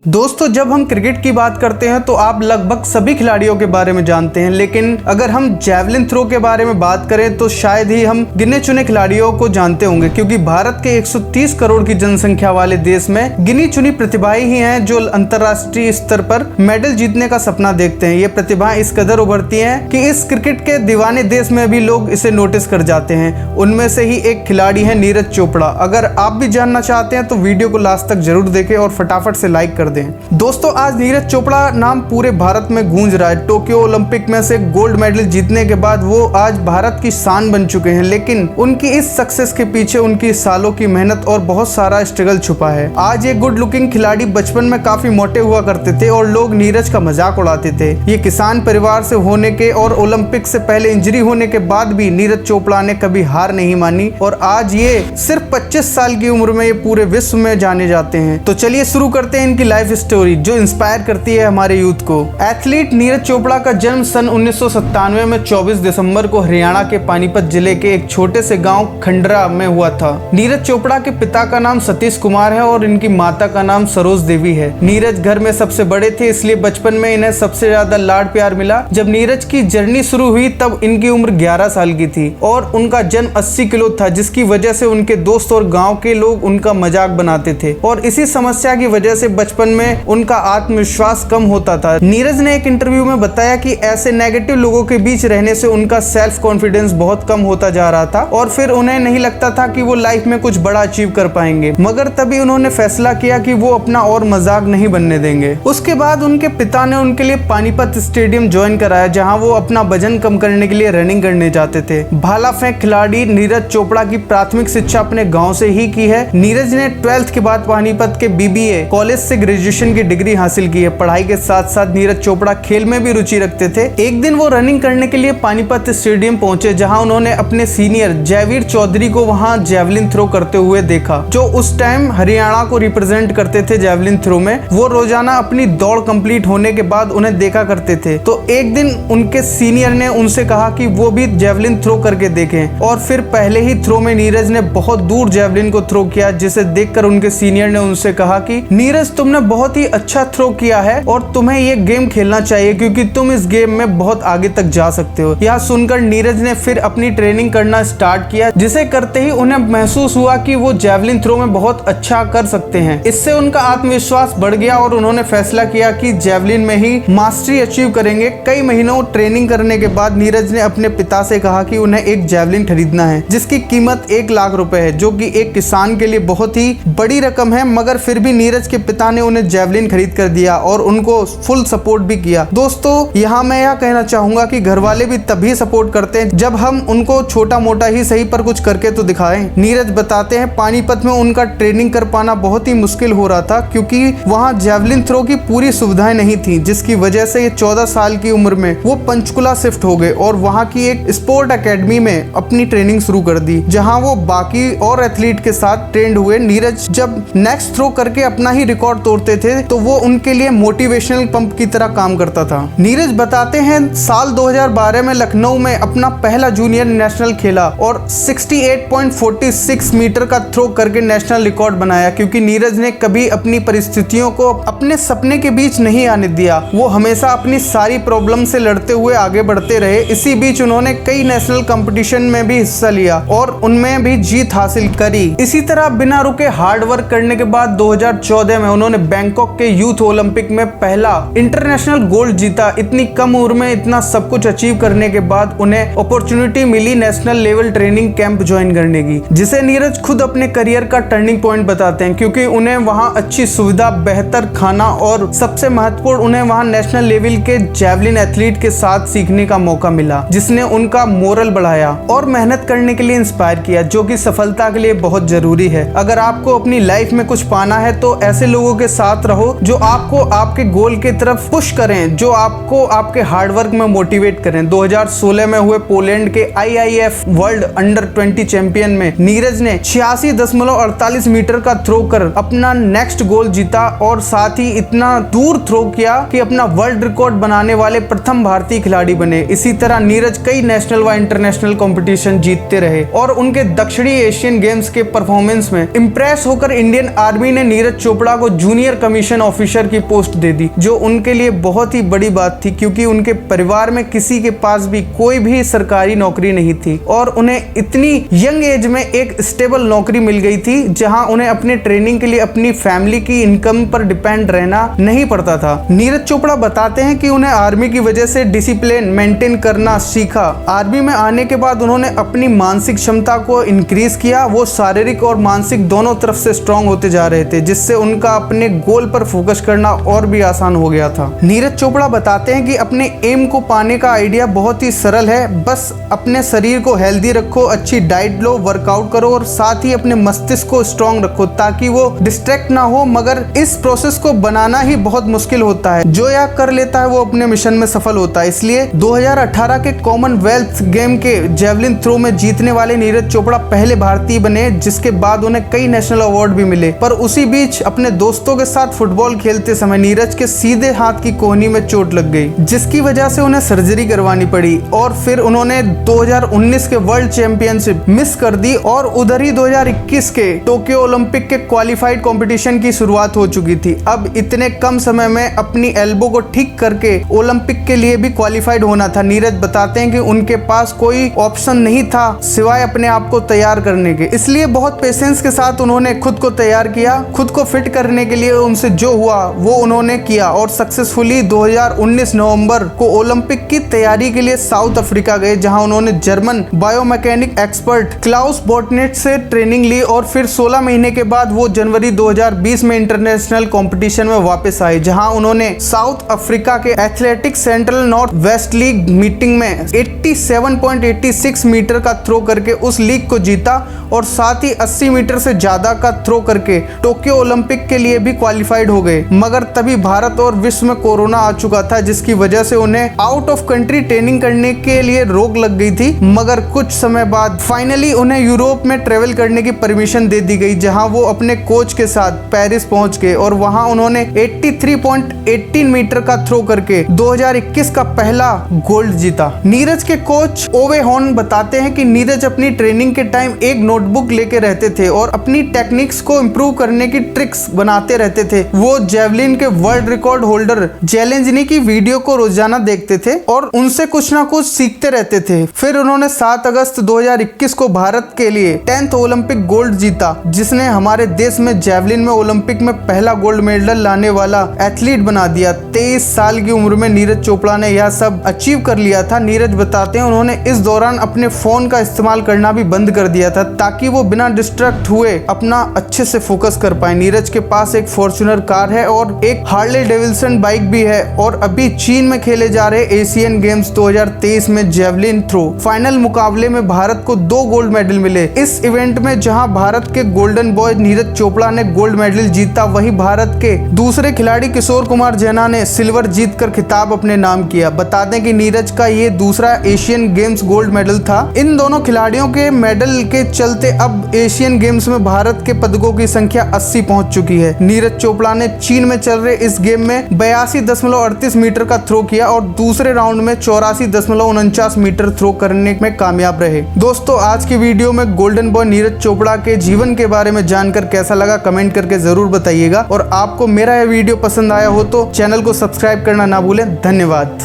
दोस्तों, जब हम क्रिकेट की बात करते हैं तो आप लगभग सभी खिलाड़ियों के बारे में जानते हैं, लेकिन अगर हम जैवलिन थ्रो के बारे में बात करें तो शायद ही हम गिने चुने खिलाड़ियों को जानते होंगे, क्योंकि भारत के 130 करोड़ की जनसंख्या वाले देश में गिनी चुनी प्रतिभाएं ही हैं जो अंतर्राष्ट्रीय स्तर पर मेडल जीतने का सपना देखते हैं। ये प्रतिभाएं इस कदर उभरती हैं कि इस क्रिकेट के दीवाने देश में भी लोग इसे नोटिस कर जाते हैं। उनमें से ही एक खिलाड़ी है नीरज चोपड़ा। अगर आप भी जानना चाहते हैं तो वीडियो को लास्ट तक जरूर देखें और फटाफट से लाइक कर दें। दोस्तों, आज नीरज चोपड़ा नाम पूरे भारत में गूंज रहा है। टोक्यो ओलंपिक में से गोल्ड मेडल जीतने के बाद वो आज भारत की शान बन चुके हैं, लेकिन उनकी इस सक्सेस के पीछे उनकी सालों की मेहनत और बहुत सारा स्ट्रगल छुपा है। आज ये गुड लुकिंग खिलाड़ी बचपन में काफी मोटे हुआ करते थे और लोग नीरज का मजाक उड़ाते थे। ये किसान परिवार से होने के और ओलंपिक से पहले इंजरी होने के बाद भी नीरज चोपड़ा ने कभी हार नहीं मानी और आज ये सिर्फ 25 साल की उम्र में ये पूरे विश्व में जाने जाते हैं। तो चलिए शुरू करते हैं इनकी लाइफ स्टोरी जो इंस्पायर करती है हमारे यूथ को। एथलीट नीरज चोपड़ा का जन्म सन 1997 में 24 दिसंबर को हरियाणा के पानीपत जिले के एक छोटे से गांव खंडरा में हुआ था। नीरज चोपड़ा के पिता का नाम सतीश कुमार है और इनकी माता का नाम सरोज देवी है। नीरज घर में सबसे बड़े थे, इसलिए बचपन में इन्हें सबसे ज्यादा लाड प्यार मिला। जब नीरज की जर्नी शुरू हुई तब इनकी उम्र 11 साल की थी और उनका वजन 80 किलो था, जिसकी वजह से उनके दोस्त और गाँव के लोग उनका मजाक बनाते थे और इसी समस्या की वजह से बचपन में उनका आत्मविश्वास कम होता था। नीरज ने एक इंटरव्यू में बताया कि ऐसे नेगेटिव लोगों के बीच रहने से उनका सेल्फ कॉन्फिडेंस बहुत कम होता जा रहा था और फिर उन्हें नहीं लगता था कि वो लाइफ में कुछ बड़ा अचीव कर पाएंगे, मगर तभी उन्होंने फैसला किया कि वो अपना और मजाक नहीं बनने देंगे। उसके बाद उनके पिता ने उनके लिए पानीपत स्टेडियम ज्वाइन कराया, जहाँ वो अपना वजन कम करने के लिए रनिंग करने जाते थे। भाला फेंक खिलाड़ी नीरज चोपड़ा की प्राथमिक शिक्षा अपने गाँव से ही की है। नीरज ने 12th के बाद पानीपत के BBA कॉलेज से ग्रेजुएशन की डिग्री हासिल की है। पढ़ाई के साथ साथ नीरज चोपड़ा खेल में भी रुचि रखते थे। एक दिन वो रनिंग करने के लिए पानीपत स्टेडियम पहुंचे, जहां उन्होंने अपने सीनियर जयवीर चौधरी को वहां जैवलिन थ्रो करते हुए देखा, जो उस टाइम हरियाणा को रिप्रेजेंट करते थे जैवलिन थ्रो में। वो रोजाना अपनी दौड़ कंप्लीट होने के बाद उन्हें देखा करते थे। तो एक दिन उनके सीनियर ने उनसे कहा कि वो भी जैवलिन थ्रो करके देखें और फिर पहले ही थ्रो में नीरज ने बहुत दूर जैवलिन को थ्रो किया, जिसे देखकर उनके सीनियर ने उनसे कहा कि नीरज, तुमने बहुत ही अच्छा थ्रो किया है और तुम्हें ये गेम खेलना चाहिए क्योंकि तुम इस गेम में बहुत आगे तक जा सकते हो। यह सुनकर नीरज ने फिर अपनी ट्रेनिंग करना स्टार्ट किया, जिसे करते ही उन्हें महसूस हुआ कि वो जैवलिन थ्रो में बहुत अच्छा कर सकते हैं। इससे उनका आत्मविश्वास बढ़ गया और उन्होंने फैसला किया कि जैवलिन में ही मास्टरी अचीव करेंगे। कई महीनों ट्रेनिंग करने के बाद नीरज ने अपने पिता से कहा कि उन्हें एक जैवलिन खरीदना है, जिसकी कीमत 1 लाख रुपए है, जो कि एक किसान के लिए बहुत ही बड़ी रकम है, मगर फिर भी नीरज के पिता ने उन्हें जैवलिन खरीद कर दिया और उनको फुल सपोर्ट भी किया। दोस्तों, यहाँ मैं यह कहना चाहूंगा कि घर वाले भी तभी सपोर्ट करते हैं जब हम उनको छोटा मोटा ही सही पर कुछ करके तो दिखाएं। नीरज बताते हैं, पानीपत में उनका ट्रेनिंग कर पाना बहुत ही मुश्किल हो रहा था क्योंकि वहाँ जैवलिन थ्रो की पूरी सुविधाएं नहीं थी, जिसकी वजह से ये 14 साल की उम्र में वो पंचकुला शिफ्ट हो गए और वहाँ की एक स्पोर्ट अकेडमी में अपनी ट्रेनिंग शुरू कर दी, जहाँ वो बाकी और एथलीट के साथ ट्रेंड हुए। नीरज जब नेक्स्ट थ्रो करके अपना ही रिकॉर्ड तोड़ते थे तो वो उनके लिए मोटिवेशनल पंप की तरह काम करता था। नीरज बताते हैं, साल 2012 में लखनऊ में अपना पहला जूनियर नेशनल खेला और 68.46 मीटर का थ्रो करके नेशनल रिकॉर्ड बनाया, क्योंकि नीरज ने कभी अपनी परिस्थितियों को अपने सपने के बीच नहीं आने दिया। वो हमेशा अपनी सारी प्रॉब्लम से लड़ते हुए आगे बढ़ते रहे। इसी बीच उन्होंने कई नेशनल कंपटीशन में भी हिस्सा लिया और उनमें भी जीत हासिल करी। इसी तरह बिना रुके हार्ड वर्क करने के बाद 2014 में उन्होंने बैंकॉक के यूथ ओलंपिक में पहला इंटरनेशनल गोल्ड जीता। इतनी कम उम्र में इतना सब कुछ अचीव करने के बाद उन्हें अपॉर्चुनिटी मिली national level training camp join करने की, जिसे नीरज खुद अपने करियर का टर्निंग पॉइंट बताते हैं, क्योंकि उन्हें वहां अच्छी सुविधा, बेहतर खाना और सबसे महत्वपूर्ण उन्हें वहां नेशनल लेवल के जैवलिन एथलीट के साथ सीखने का मौका मिला, जिसने उनका मोरल बढ़ाया और मेहनत करने के लिए इंस्पायर किया, जो कि सफलता के लिए बहुत जरूरी है। अगर आपको अपनी लाइफ में कुछ पाना है तो ऐसे लोगों के साथ रहो जो आपको आपके गोल की तरफ पुश करें, जो आपको आपके हार्डवर्क में मोटिवेट करें। 2016 में हुए पोलैंड के IIF वर्ल्ड अंडर 20 चैंपियन में नीरज ने 86.48 मीटर का थ्रो कर अपना नेक्स्ट गोल जीता और साथ ही इतना दूर थ्रो किया कि अपना वर्ल्ड रिकॉर्ड बनाने वाले प्रथम भारतीय खिलाड़ी बने। इसी तरह नीरज कई नेशनल व इंटरनेशनल कंपटीशन जीतते रहे और उनके दक्षिणी एशियन गेम्स के परफॉर्मेंस में इंप्रेस होकर इंडियन आर्मी ने नीरज चोपड़ा को जूनियर जूनियर कमीशन ऑफिसर की पोस्ट दे दी, जो उनके लिए बहुत ही बड़ी बात थी क्योंकि उनके परिवार में किसी के पास भी कोई भी सरकारी नौकरी नहीं थी और उन्हें इतनी यंग एज में एक स्टेबल नौकरी मिल गई थी जहां उन्हें अपने ट्रेनिंग के लिए अपनी फैमिली की इनकम पर डिपेंड रहना नहीं पड़ता था। नीरज चोपड़ा बताते हैं कि उन्हें आर्मी की वजह से डिसिप्लिन मेंटेन करना सीखा। आर्मी में आने के बाद उन्होंने अपनी मानसिक क्षमता को इंक्रीज किया। वो शारीरिक और मानसिक दोनों तरफ से स्ट्रांग होते जा रहे थे, जिससे उनका अपने गोल पर फोकस करना और भी आसान हो गया था। नीरज चोपड़ा बताते हैं कि अपने एम को पाने का आइडिया बहुत ही सरल है। बस अपने शरीर को हेल्दी रखो, अच्छी डाइट लो, वर्कआउट करो और साथ ही अपने मस्तिष्क को स्ट्रांग रखो ताकि वो डिस्ट्रैक्ट ना हो। मगर इस प्रोसेस को बनाना ही बहुत मुश्किल होता है। जो यह कर लेता है वो अपने मिशन में सफल होता है। इसलिए 2018 के कॉमनवेल्थ गेम के जेवलिन थ्रो में जीतने वाले नीरज चोपड़ा पहले भारतीय बने, जिसके बाद उन्हें कई नेशनल अवार्ड भी मिले। पर उसी बीच अपने दोस्तों के साथ फुटबॉल खेलते समय नीरज के सीधे हाथ की कोहनी में चोट लग गई, जिसकी वजह से उन्हें सर्जरी करवानी पड़ी और फिर उन्होंने 2019 के वर्ल्ड चैंपियनशिप मिस कर दी और उधर ही 2021 के टोक्यो ओलंपिक के क्वालिफाइड कंपटीशन की शुरुआत हो चुकी थी। अब इतने कम समय में अपनी एल्बो को ठीक करके ओलंपिक के लिए भी क्वालिफाइड होना था। नीरज बताते हैं कि उनके पास कोई ऑप्शन नहीं था सिवाय अपने आप को तैयार करने के, इसलिए बहुत पेशेंस के साथ उन्होंने खुद को तैयार किया। खुद को फिट करने के लिए उनसे जो हुआ वो उन्होंने किया और सक्सेसफुली 2019 नवंबर को ओलंपिक की तैयारी के लिए साउथ अफ्रीका गए, जहां उन्होंने जर्मन बायोमैकेनिक एक्सपर्ट क्लाउस बोटनेट से ट्रेनिंग ली और फिर 16 महीने के बाद वो जनवरी 2020 में इंटरनेशनल कंपटीशन में वापस आए, जहां उन्होंने साउथ अफ्रीका के athletic central north west league meeting में 87.86 मीटर का थ्रो करके उस लीग को जीता और साथ ही 80 मीटर से ज्यादा का थ्रो करके टोक्यो ओलंपिक के लिए भी क्वालिफाइड हो गए। मगर तभी भारत और विश्व में कोरोना आ चुका था, जिसकी वजह से उन्हें आउट ऑफ कंट्री ट्रेनिंग करने के लिए रोक लग गई थी। मगर कुछ समय बाद फाइनली उन्हें यूरोप में ट्रेवल करने की परमिशन दे दी गई, जहां वो अपने कोच के साथ पेरिस पहुंच गए और वहां उन्होंने 83.18 मीटर का थ्रो करके 2021 का पहला गोल्ड जीता। नीरज के कोच ओवे हॉर्न बताते हैं कि नीरज अपनी ट्रेनिंग के टाइम एक नोटबुक लेके रहते थे और अपनी टेक्निक्स को इम्प्रूव करने की ट्रिक्स बनाते रहते थे। वो जेवलिन के वर्ल्ड रिकॉर्ड होल्डर जेलेंजनी की वीडियो को रोजाना देखते थे और उनसे कुछ ना कुछ सीखते रहते थे। फिर उन्होंने 7 अगस्त 2021 को भारत के लिए 10th ओलंपिक गोल्ड जीता, जिसने हमारे देश में जेवलिन में ओलंपिक में पहला गोल्ड मेडल लाने वाला एथलीट बना दिया। 23 साल की उम्र में नीरज चोपड़ा ने यह सब अचीव कर लिया था। नीरज बताते हैं उन्होंने इस दौरान अपने फोन का इस्तेमाल करना भी बंद कर दिया था ताकि वो बिना डिस्ट्रैक्ट हुए अपना अच्छे से फोकस कर पाए। नीरज के पास एक फॉर्च्यूनर कार है और एक हार्ले डेविल्सन बाइक भी है और अभी चीन में खेले जा रहे एशियन गेम्स 2023 में जेवलिन थ्रो फाइनल मुकाबले में भारत को 2 गोल्ड मेडल मिले। इस इवेंट में जहां भारत के गोल्डन बॉय नीरज चोपड़ा ने गोल्ड मेडल जीता, वहीं भारत के दूसरे खिलाड़ी किशोर कुमार जैना ने सिल्वर जीतकर खिताब अपने नाम किया। बता दें कि नीरज का ये दूसरा एशियन गेम्स गोल्ड मेडल था। इन दोनों खिलाड़ियों के मेडल के चलते अब एशियन गेम्स में भारत के पदकों की संख्या 80 पहुंच चुकी है। नीरज चोपड़ा ने चीन में चल रहे इस गेम में 82.38 मीटर का थ्रो किया और दूसरे राउंड में 84.49 मीटर थ्रो करने में कामयाब रहे। दोस्तों, आज की वीडियो में गोल्डन बॉय नीरज चोपड़ा के जीवन के बारे में जानकर कैसा लगा कमेंट करके जरूर बताइएगा और आपको मेरा यह वीडियो पसंद आया हो तो चैनल को सब्सक्राइब करना ना भूलें। धन्यवाद।